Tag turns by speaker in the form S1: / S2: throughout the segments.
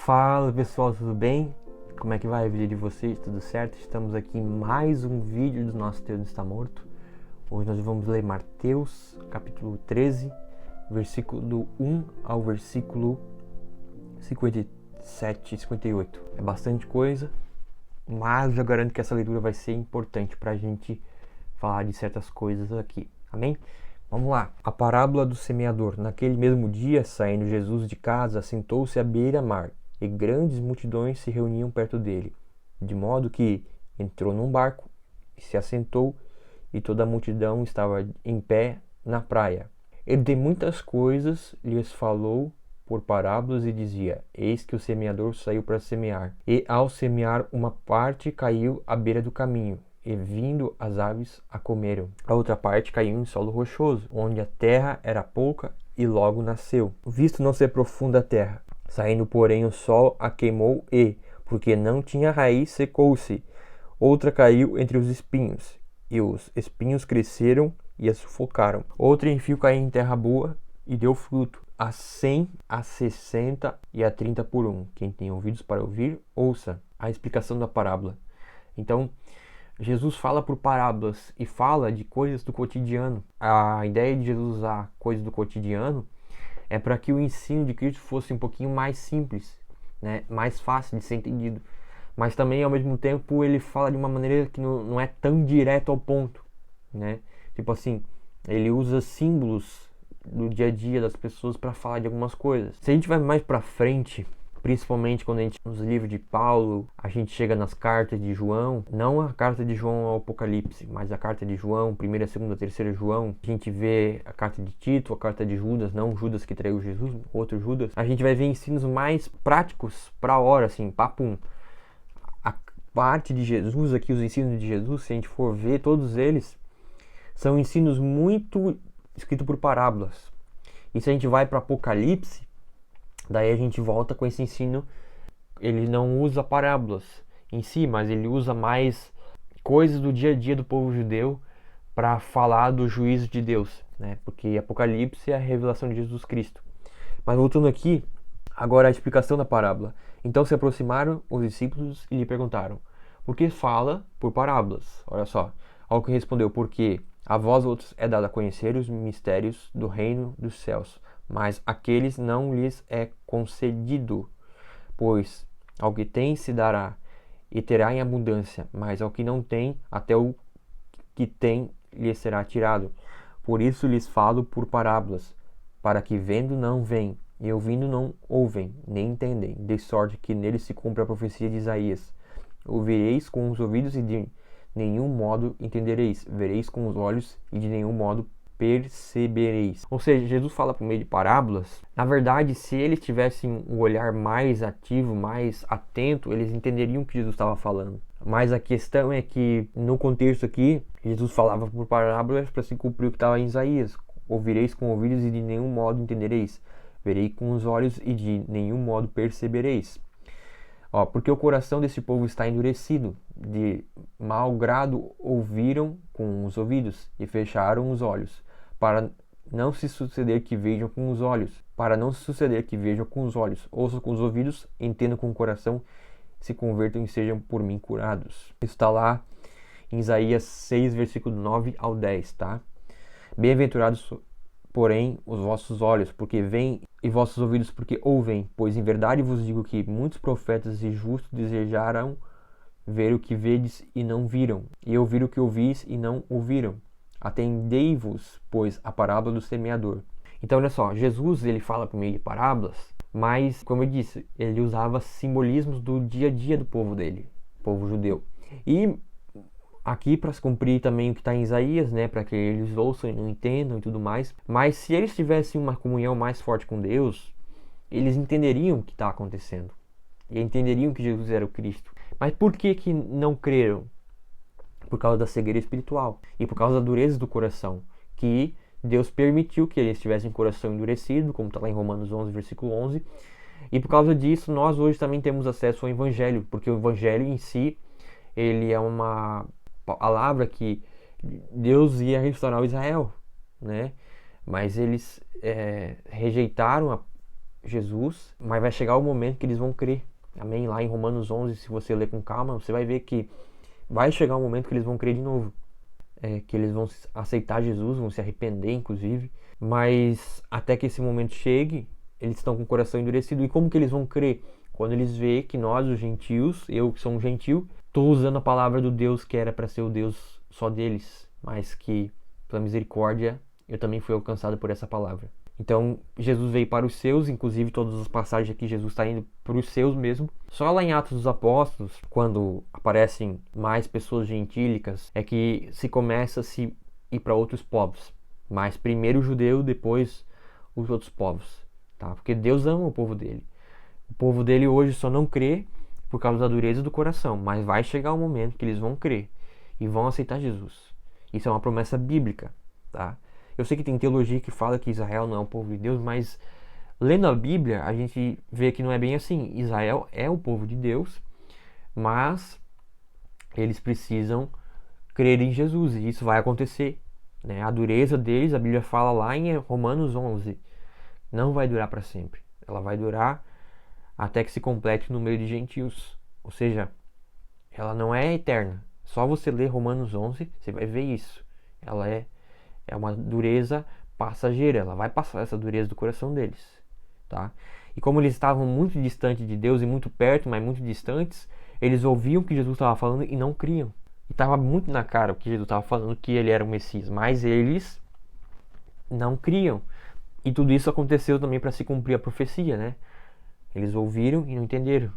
S1: Fala pessoal, tudo bem? Como é que vai a vida de vocês? Tudo certo? Estamos aqui em mais um vídeo do nosso Deus Está Morto. Hoje nós vamos ler Mateus capítulo 13, versículo do 1 ao versículo 57 e 58. É bastante coisa, mas eu garanto que essa leitura vai ser importante para a gente falar de certas coisas aqui. Amém? Vamos lá. A parábola do semeador. Naquele mesmo dia, saindo Jesus de casa, assentou-se à beira-mar, e grandes multidões se reuniam perto dele, de modo que entrou num barco e se assentou, e toda a multidão estava em pé na praia. Ele de muitas coisas lhes falou por parábolas e dizia: Eis que o semeador saiu para semear, e ao semear uma parte caiu à beira do caminho, e vindo as aves a comeram. A outra parte caiu em solo rochoso, onde a terra era pouca, e logo nasceu, visto não ser profunda a terra. Saindo, porém, o sol a queimou e, porque não tinha raiz, secou-se. Outra caiu entre os espinhos, e os espinhos cresceram e a sufocaram. Outra enfio caiu em terra boa e deu fruto, a 100, a 60 e a 30 por um. Quem tem ouvidos para ouvir, ouça a explicação da parábola. Então, Jesus fala por parábolas e fala de coisas do cotidiano. A ideia de Jesus usar coisas do cotidiano é para que o ensino de Cristo fosse um pouquinho mais simples, né? Mais fácil de ser entendido. Mas também, ao mesmo tempo, ele fala de uma maneira que não é tão direto ao ponto, né? Tipo assim, ele usa símbolos do dia a dia das pessoas para falar de algumas coisas. Se a gente vai mais para frente, principalmente quando a gente nos livros de Paulo, a gente chega nas cartas de João, não a carta de João ao Apocalipse, mas a carta de João, 1ª, 2ª, 3ª João, a gente vê a carta de Tito, a carta de Judas, não Judas que traiu Jesus, outro Judas, a gente vai ver ensinos mais práticos para a hora, assim, papum. A parte de Jesus aqui, os ensinos de Jesus, se a gente for ver todos eles, são ensinos muito escritos por parábolas. E se a gente vai para Apocalipse, daí a gente volta com esse ensino. Ele não usa parábolas em si, mas ele usa mais coisas do dia a dia do povo judeu para falar do juízo de Deus, né? Porque Apocalipse é a revelação de Jesus Cristo. Mas voltando aqui, agora a explicação da parábola. Então se aproximaram os discípulos e lhe perguntaram: por que fala por parábolas? Olha só. Ao que respondeu: porque a vós outros é dado a conhecer os mistérios do reino dos céus, mas àqueles não lhes é concedido. Pois ao que tem se dará e terá em abundância, mas ao que não tem, até o que tem lhe será tirado. Por isso lhes falo por parábolas, para que vendo não veem, e ouvindo não ouvem, nem entendem, de sorte que nele se cumpre a profecia de Isaías: ouvireis com os ouvidos e de nenhum modo entendereis, vereis com os olhos e de nenhum modo percebereis. Ou seja, Jesus fala por meio de parábolas. Na verdade, se eles tivessem um olhar mais ativo, mais atento, eles entenderiam o que Jesus estava falando. Mas a questão é que, no contexto aqui, Jesus falava por parábolas para se cumprir o que estava em Isaías: ouvireis com ouvidos e de nenhum modo entendereis, verei com os olhos e de nenhum modo percebereis. Porque o coração desse povo está endurecido, de mau grado ouviram com os ouvidos e fecharam os olhos, para não se suceder que vejam com os olhos, ouçam com os ouvidos, entendam com o coração, se convertam e sejam por mim curados. Isso está lá em Isaías 6, versículo 9 ao 10, tá? Bem-aventurados, porém, os vossos olhos, porque veem, e vossos ouvidos, porque ouvem. Pois em verdade vos digo que muitos profetas e justos desejaram ver o que vedes e não viram, e ouvir o que ouvis e não ouviram. Atendei-vos, pois, a parábola do semeador. Então, olha só, Jesus ele fala por meio de parábolas, mas, como eu disse, ele usava simbolismos do dia a dia do povo dele, povo judeu. E aqui para se cumprir também o que está em Isaías, né, para que eles ouçam e não entendam e tudo mais. Mas se eles tivessem uma comunhão mais forte com Deus, eles entenderiam o que está acontecendo e entenderiam que Jesus era o Cristo. Mas por que não creram? Por causa da cegueira espiritual e por causa da dureza do coração, que Deus permitiu que eles tivessem o coração endurecido, como está lá em Romanos 11, versículo 11. E por causa disso, nós hoje também temos acesso ao Evangelho, porque o Evangelho em si, ele é uma palavra que Deus ia restaurar o Israel, né? Mas eles rejeitaram Jesus, mas vai chegar o momento que eles vão crer. Amém? Lá em Romanos 11, se você ler com calma, você vai ver que vai chegar um momento que eles vão crer de novo. Que eles vão aceitar Jesus, vão se arrepender, inclusive. Mas até que esse momento chegue, eles estão com o coração endurecido. E como que eles vão crer? Quando eles veem que nós, os gentios, eu que sou um gentio, estou usando a palavra do Deus que era para ser o Deus só deles, mas que, pela misericórdia, eu também fui alcançado por essa palavra. Então, Jesus veio para os seus, inclusive todas as passagens aqui, Jesus está indo para os seus mesmo. Só lá em Atos dos Apóstolos, quando aparecem mais pessoas gentílicas, é que se começa a se ir para outros povos. Mas primeiro o judeu, depois os outros povos. Tá? Porque Deus ama o povo dele. O povo dele hoje só não crê por causa da dureza do coração. Mas vai chegar um momento que eles vão crer e vão aceitar Jesus. Isso é uma promessa bíblica, tá? Eu sei que tem teologia que fala que Israel não é o povo de Deus, mas lendo a Bíblia, a gente vê que não é bem assim. Israel é o povo de Deus, mas eles precisam crer em Jesus, e isso vai acontecer, né? A dureza deles, a Bíblia fala lá em Romanos 11, não vai durar para sempre. Ela vai durar até que se complete o número de gentios. Ou seja, ela não é eterna. Só você ler Romanos 11, você vai ver isso. Ela é uma dureza passageira, ela vai passar essa dureza do coração deles, tá? E como eles estavam muito distantes de Deus e muito perto, mas muito distantes, eles ouviam o que Jesus estava falando e não criam. E estava muito na cara o que Jesus estava falando, que ele era o Messias, mas eles não criam. E tudo isso aconteceu também para se cumprir a profecia, né? Eles ouviram e não entenderam.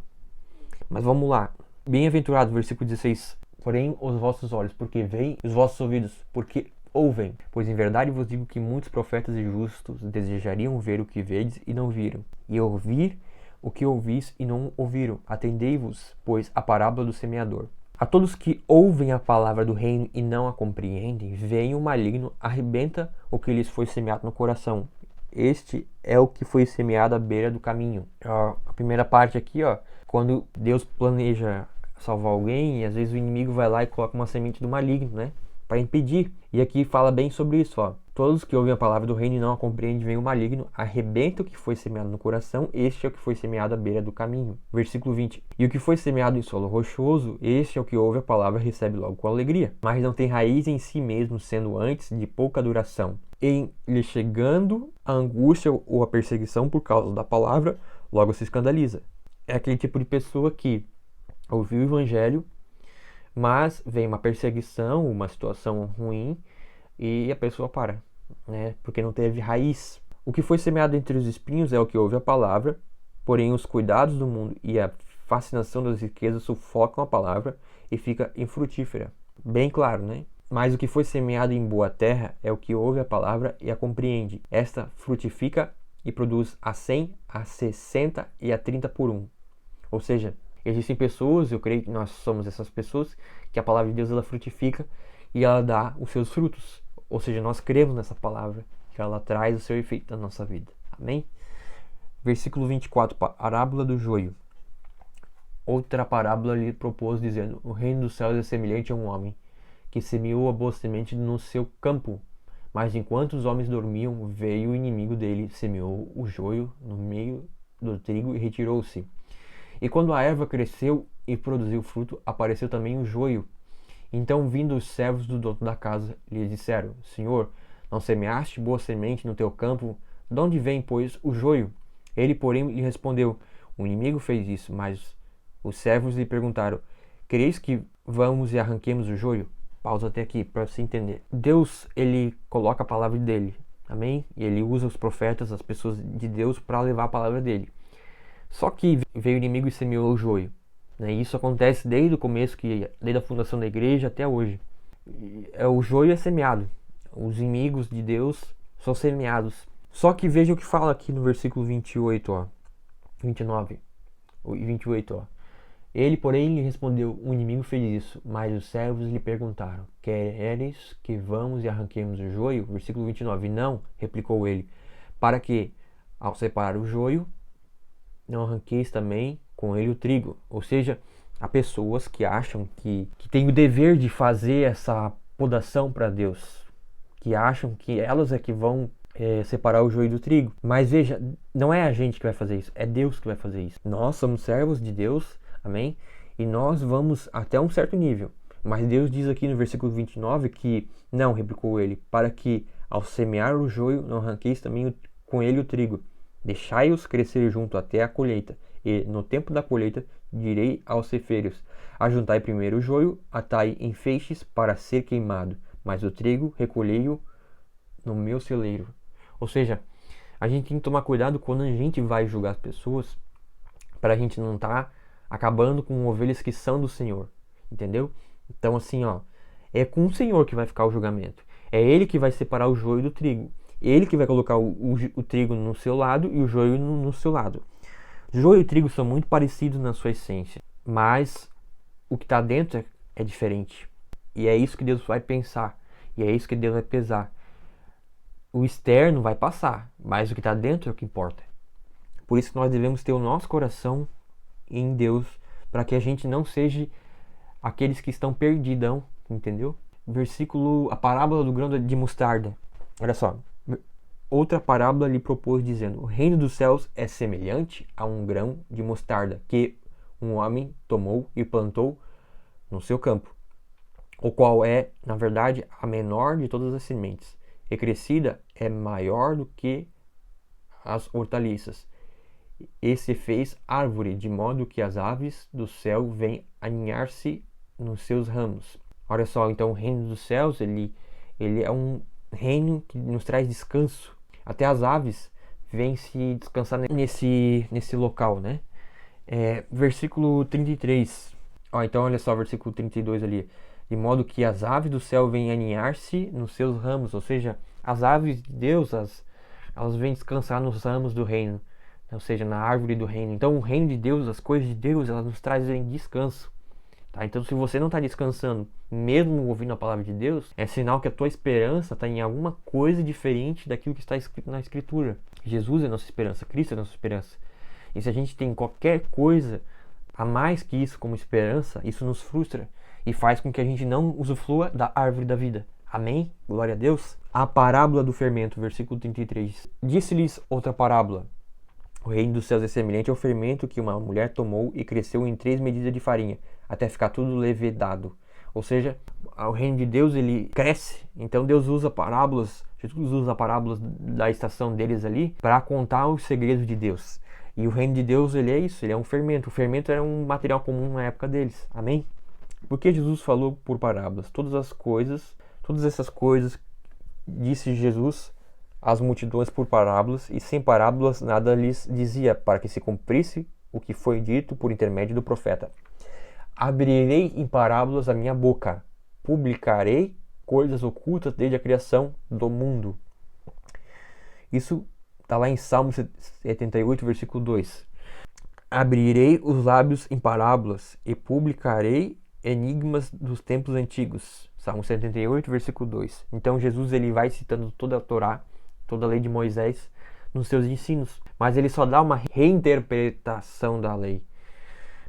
S1: Mas vamos lá. Bem-aventurado, versículo 16. Porém, os vossos olhos, porque veem, os vossos ouvidos, porque ouvem. Pois em verdade vos digo que muitos profetas e justos desejariam ver o que vedes e não viram, e ouvir o que ouvis e não ouviram. Atendei-vos, pois, a parábola do semeador. A todos que ouvem a palavra do reino e não a compreendem, vem o maligno, arrebenta o que lhes foi semeado no coração. Este é o que foi semeado à beira do caminho. A primeira parte aqui, quando Deus planeja salvar alguém, e às vezes o inimigo vai lá e coloca uma semente do maligno, né? Para impedir. E aqui fala bem sobre isso, Todos que ouvem a palavra do reino e não a compreendem, vem o maligno, arrebenta o que foi semeado no coração, este é o que foi semeado à beira do caminho. Versículo 20. E o que foi semeado em solo rochoso, este é o que ouve a palavra e recebe logo com alegria. Mas não tem raiz em si mesmo, sendo antes de pouca duração. Em lhe chegando a angústia ou a perseguição por causa da palavra, logo se escandaliza. É aquele tipo de pessoa que ouviu o evangelho, mas vem uma perseguição, uma situação ruim, e a pessoa para, né? Porque não teve raiz. O que foi semeado entre os espinhos é o que ouve a palavra, porém os cuidados do mundo e a fascinação das riquezas sufocam a palavra e fica infrutífera. Bem claro, né? Mas o que foi semeado em boa terra é o que ouve a palavra e a compreende. Esta frutifica e produz a 100, a 60 e a 30 por 1. Ou seja, existem pessoas, eu creio que nós somos essas pessoas, que a palavra de Deus ela frutifica e ela dá os seus frutos. Ou seja, nós cremos nessa palavra, que ela traz o seu efeito na nossa vida. Amém? Versículo 24, parábola do joio. Outra parábola lhe propôs, dizendo: o reino dos céus é semelhante a um homem que semeou a boa semente no seu campo. Mas enquanto os homens dormiam, veio o inimigo dele, semeou o joio no meio do trigo e retirou-se. E quando a erva cresceu e produziu fruto, apareceu também o joio. Então, vindo os servos do dono da casa, lhe disseram: Senhor, não semeaste boa semente no teu campo? De onde vem, pois, o joio? Ele, porém, lhe respondeu: o inimigo fez isso. Mas os servos lhe perguntaram: quereis que vamos e arranquemos o joio? Pausa até aqui para se entender. Deus, ele coloca a palavra dele, amém? E ele usa os profetas, as pessoas de Deus, para levar a palavra dele. Só que veio o inimigo e semeou o joio. Né? Isso acontece desde o começo, desde a fundação da igreja até hoje. O joio é semeado. Os inimigos de Deus são semeados. Só que veja o que fala aqui no versículo 28, 29 e 28. Ele, porém, lhe respondeu: o inimigo fez isso. Mas os servos lhe perguntaram: queres que vamos e arranquemos o joio? Versículo 29. Não, replicou ele, para que, ao separar o joio, não arranqueis também com ele o trigo. Ou seja, há pessoas que acham que têm o dever de fazer essa podação para Deus, que acham que elas é que vão separar o joio do trigo. Mas veja, não é a gente que vai fazer isso, é Deus que vai fazer isso. Nós somos servos de Deus, amém? E nós vamos até um certo nível. Mas Deus diz aqui no versículo 29 que, não, replicou ele, para que ao semear o joio não arranqueis também com ele o trigo. Deixai-os crescer junto até a colheita. E no tempo da colheita direi aos ceifeiros: ajuntai primeiro o joio, atai em feixes para ser queimado, mas o trigo recolhei-o no meu celeiro. Ou seja, a gente tem que tomar cuidado quando a gente vai julgar as pessoas, para a gente não estar acabando com ovelhas que são do Senhor, entendeu? Então assim, ó, é com o Senhor que vai ficar o julgamento. É Ele que vai separar o joio do trigo. Ele que vai colocar o trigo no seu lado e o joio no seu lado. Joio e trigo são muito parecidos na sua essência, mas o que está dentro é diferente. E é isso que Deus vai pensar. E é isso que Deus vai pesar. O externo vai passar, mas o que está dentro é o que importa. Por isso que nós devemos ter o nosso coração em Deus, para que a gente não seja aqueles que estão perdidão, entendeu? A parábola do grão de mostarda. Olha só, outra parábola lhe propôs dizendo: o reino dos céus é semelhante a um grão de mostarda que um homem tomou e plantou no seu campo, o qual é, na verdade, a menor de todas as sementes, e crescida é maior do que as hortaliças, e se fez árvore, de modo que as aves do céu vêm aninhar-se nos seus ramos. Olha só, então o reino dos céus, ele é um reino que nos traz descanso. Até as aves vêm se descansar nesse local, né? Versículo 33. Então olha só, versículo 32 ali. De modo que as aves do céu vêm aninhar-se nos seus ramos. Ou seja, as aves de Deus, elas vêm descansar nos ramos do reino. Ou seja, na árvore do reino. Então o reino de Deus, as coisas de Deus, elas nos trazem descanso. Tá? Então se você não está descansando, mesmo ouvindo a palavra de Deus, é sinal que a tua esperança está em alguma coisa diferente daquilo que está escrito na Escritura. Jesus é a nossa esperança, Cristo é a nossa esperança. E se a gente tem qualquer coisa a mais que isso como esperança, isso nos frustra e faz com que a gente não usufrua da árvore da vida. Amém? Glória a Deus. A parábola do fermento, versículo 33. Disse-lhes outra parábola: o reino dos céus é semelhante ao fermento que uma mulher tomou e cresceu em 3 medidas de farinha, até ficar tudo levedado. Ou seja, o reino de Deus, ele cresce. Então Deus usa parábolas, Jesus usa parábolas da estação deles ali para contar os segredos de Deus. E o reino de Deus, ele é isso, ele é um fermento. O fermento era um material comum na época deles. Amém? Porque Jesus falou por parábolas? Todas essas coisas, disse Jesus às multidões por parábolas, e sem parábolas nada lhes dizia, para que se cumprisse o que foi dito por intermédio do profeta. Abrirei em parábolas a minha boca, publicarei coisas ocultas desde a criação do mundo. Isso está lá em Salmo 78, versículo 2. Abrirei os lábios em parábolas e publicarei enigmas dos tempos antigos. Salmo 78, versículo 2. Então Jesus, ele vai citando toda a Torá, toda a lei de Moisés nos seus ensinos, mas ele só dá uma reinterpretação da lei.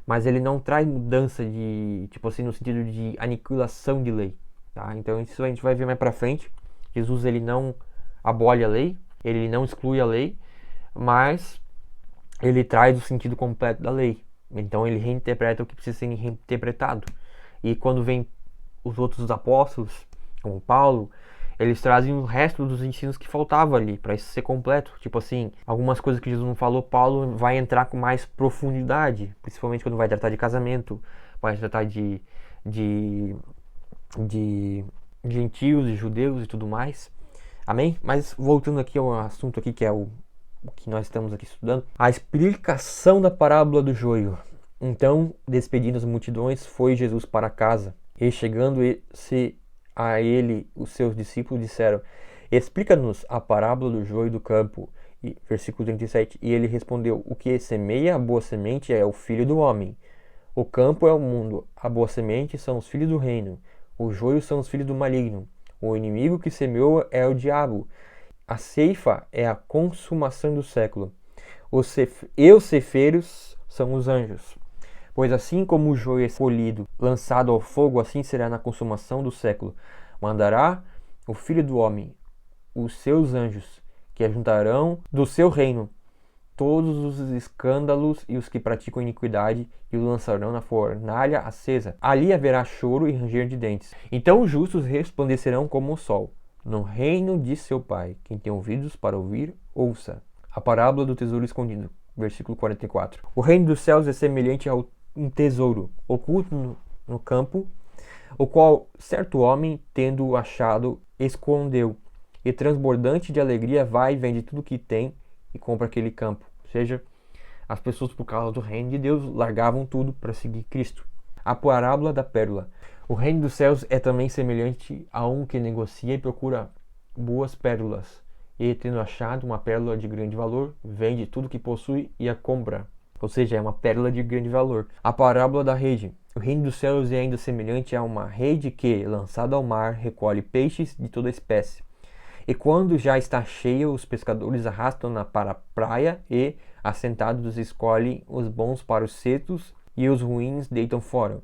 S1: Mas ele não traz mudança de, tipo assim, no sentido de aniquilação de lei, tá? Então isso a gente vai ver mais pra frente. Jesus, ele não abole a lei, ele não exclui a lei, mas ele traz o sentido completo da lei. Então ele reinterpreta o que precisa ser reinterpretado. E quando vem os outros apóstolos, como Paulo, eles trazem o resto dos ensinos que faltava ali, para isso ser completo. Tipo assim, algumas coisas que Jesus não falou, Paulo vai entrar com mais profundidade, principalmente quando vai tratar de casamento, vai tratar de gentios e judeus e tudo mais. Amém? Mas voltando aqui ao assunto aqui, que é o que nós estamos aqui estudando, a explicação da parábola do joio. Então, despedindo as multidões, foi Jesus para casa, e chegando-se a ele, os seus discípulos disseram: explica-nos a parábola do joio do campo. E, versículo 37, e ele respondeu: o que semeia a boa semente é o filho do homem. O campo é o mundo, a boa semente são os filhos do reino, o joio são os filhos do maligno. O inimigo que semeou é o diabo. A ceifa é a consumação do século. Os ceifeiros são os anjos. Pois assim como o joio é colhido, lançado ao fogo, assim será na consumação do século. Mandará o Filho do Homem os seus anjos, que ajuntarão do seu reino todos os escândalos e os que praticam iniquidade, e o lançarão na fornalha acesa. Ali haverá choro e ranger de dentes. Então os justos resplandecerão como o sol, no reino de seu Pai. Quem tem ouvidos para ouvir, ouça. A parábola do tesouro escondido, versículo 44. O reino dos céus é semelhante a um tesouro oculto no campo, o qual certo homem, tendo achado, escondeu, e transbordante de alegria vai e vende tudo que tem e compra aquele campo. Ou seja, as pessoas, por causa do reino de Deus, largavam tudo para seguir Cristo. A parábola da pérola. O reino dos céus é também semelhante a um que negocia e procura boas pérolas, e tendo achado uma pérola de grande valor, vende tudo que possui e a compra. Ou seja, é uma pérola de grande valor. A parábola da rede. O reino dos céus é ainda semelhante a uma rede que, lançada ao mar, recolhe peixes de toda espécie. E quando já está cheia, os pescadores arrastam-na para a praia e, assentados, escolhem os bons para os cetos e os ruins deitam fora.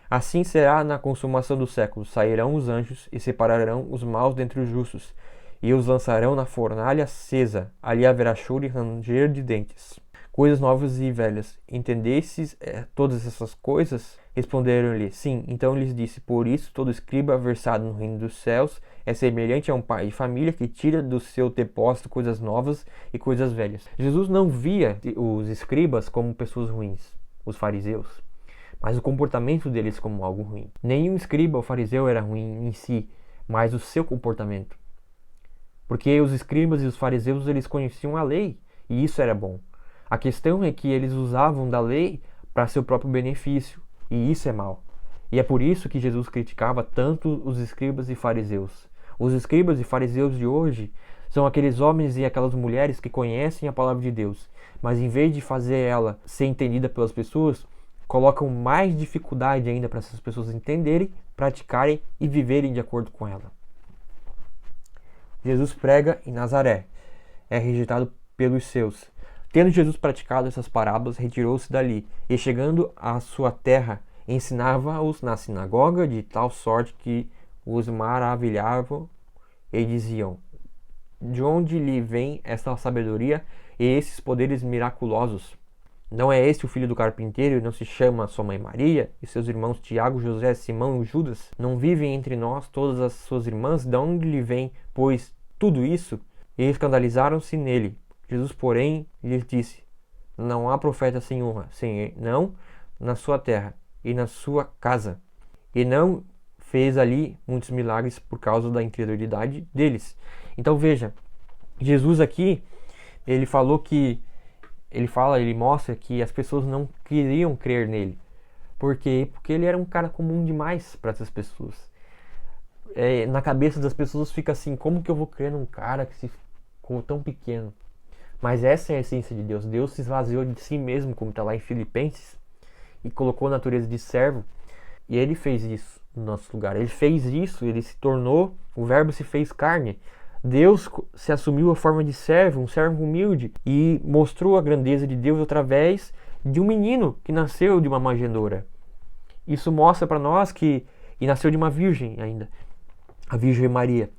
S1: Assim será na consumação do século. Sairão os anjos e separarão os maus dentre os justos, e os lançarão na fornalha acesa. Ali haverá choro e ranger de dentes. Coisas novas e velhas. Entendestes todas essas coisas? Responderam-lhe, sim. Então lhes disse, por isso todo escriba versado no reino dos céus é semelhante a um pai de família que tira do seu depósito coisas novas e coisas velhas. Jesus não via os escribas como pessoas ruins, os fariseus, mas o comportamento deles como algo ruim. Nenhum escriba ou fariseu era ruim em si, mas o seu comportamento. Porque os escribas e os fariseus, eles conheciam a lei, e isso era bom. A questão é que eles usavam da lei para seu próprio benefício, e isso é mal. E é por isso que Jesus criticava tanto os escribas e fariseus. Os escribas e fariseus de hoje são aqueles homens e aquelas mulheres que conhecem a palavra de Deus, mas em vez de fazer ela ser entendida pelas pessoas, colocam mais dificuldade ainda para essas pessoas entenderem, praticarem e viverem de acordo com ela. Jesus prega em Nazaré. É rejeitado pelos seus. Tendo Jesus praticado essas parábolas, retirou-se dali, e chegando à sua terra, ensinava-os na sinagoga de tal sorte que os maravilhavam e diziam, de onde lhe vem esta sabedoria e esses poderes miraculosos? Não é este o filho do carpinteiro e não se chama sua mãe Maria e seus irmãos Tiago, José, Simão e Judas? Não vivem entre nós todas as suas irmãs? De onde lhe vem, pois, tudo isso? E escandalizaram-se nele. Jesus, porém, lhes disse, não há profeta sem honra, senão na sua terra e na sua casa. E não fez ali muitos milagres por causa da incredulidade deles. Então veja, Jesus aqui, ele mostra que as pessoas não queriam crer nele. Por quê? Porque ele era um cara comum demais para essas pessoas. Na cabeça das pessoas fica assim, como que eu vou crer num cara que se ficou tão pequeno? Mas essa é a essência de Deus. Deus se esvaziou de si mesmo, como está lá em Filipenses, e colocou a natureza de servo, e ele fez isso no nosso lugar. Ele fez isso, ele se tornou, o verbo se fez carne. Deus se assumiu a forma de servo, um servo humilde, e mostrou a grandeza de Deus através de um menino que nasceu de uma manjedoura. Isso mostra para nós que, e nasceu de uma virgem ainda, a Virgem Maria.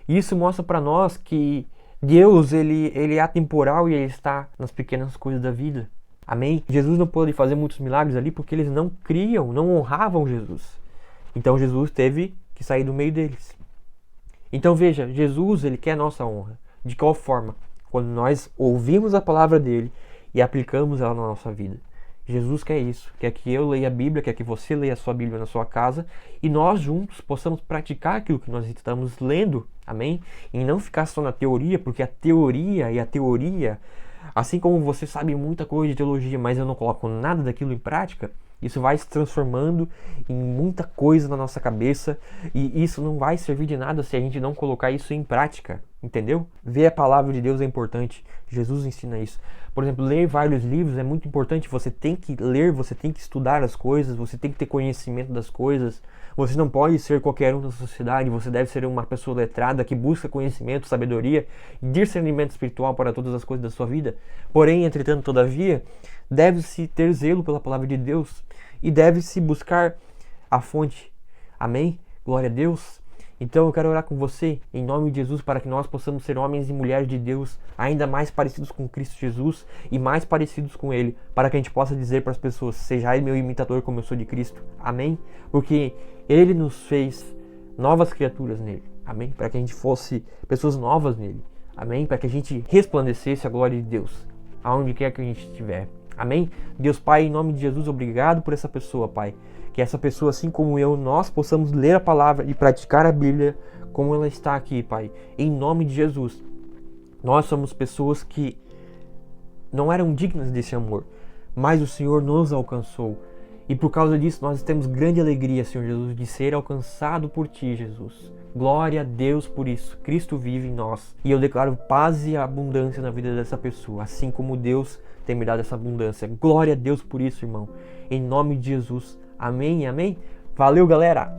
S1: Isso mostra para nós que Deus, ele é atemporal e ele está nas pequenas coisas da vida. Amém? Jesus não pôde fazer muitos milagres ali porque eles não criam, não honravam Jesus. Então Jesus teve que sair do meio deles. Então veja, Jesus, ele quer a nossa honra. De qual forma? Quando nós ouvimos a palavra dele e aplicamos ela na nossa vida. Jesus quer isso, quer que eu leia a Bíblia, quer que você leia a sua Bíblia na sua casa e nós juntos possamos praticar aquilo que nós estamos lendo, amém? E não ficar só na teoria, porque a teoria, assim como você sabe muita coisa de teologia, mas eu não coloco nada daquilo em prática, isso vai se transformando em muita coisa na nossa cabeça e isso não vai servir de nada se a gente não colocar isso em prática, entendeu? Ver a palavra de Deus é importante, Jesus ensina isso. Por exemplo, ler vários livros é muito importante, você tem que ler, você tem que estudar as coisas, você tem que ter conhecimento das coisas. Você não pode ser qualquer um da sociedade, você deve ser uma pessoa letrada que busca conhecimento, sabedoria e discernimento espiritual para todas as coisas da sua vida. Porém, entretanto, todavia, deve-se ter zelo pela palavra de Deus e deve-se buscar a fonte. Amém? Glória a Deus. Então eu quero orar com você, em nome de Jesus, para que nós possamos ser homens e mulheres de Deus, ainda mais parecidos com Cristo Jesus e mais parecidos com Ele, para que a gente possa dizer para as pessoas, seja meu imitador como eu sou de Cristo, amém? Porque Ele nos fez novas criaturas nele, amém? Para que a gente fosse pessoas novas nele, amém? Para que a gente resplandecesse a glória de Deus, aonde quer que a gente estiver, amém? Deus Pai, em nome de Jesus, obrigado por essa pessoa, Pai. Que essa pessoa, assim como eu, nós possamos ler a palavra e praticar a Bíblia como ela está aqui, Pai. Em nome de Jesus. Nós somos pessoas que não eram dignas desse amor, mas o Senhor nos alcançou. E por causa disso nós temos grande alegria, Senhor Jesus, de ser alcançado por Ti, Jesus. Glória a Deus por isso. Cristo vive em nós. E eu declaro paz e abundância na vida dessa pessoa, assim como Deus tem me dado essa abundância. Glória a Deus por isso, irmão. Em nome de Jesus. Amém e amém. Valeu, galera.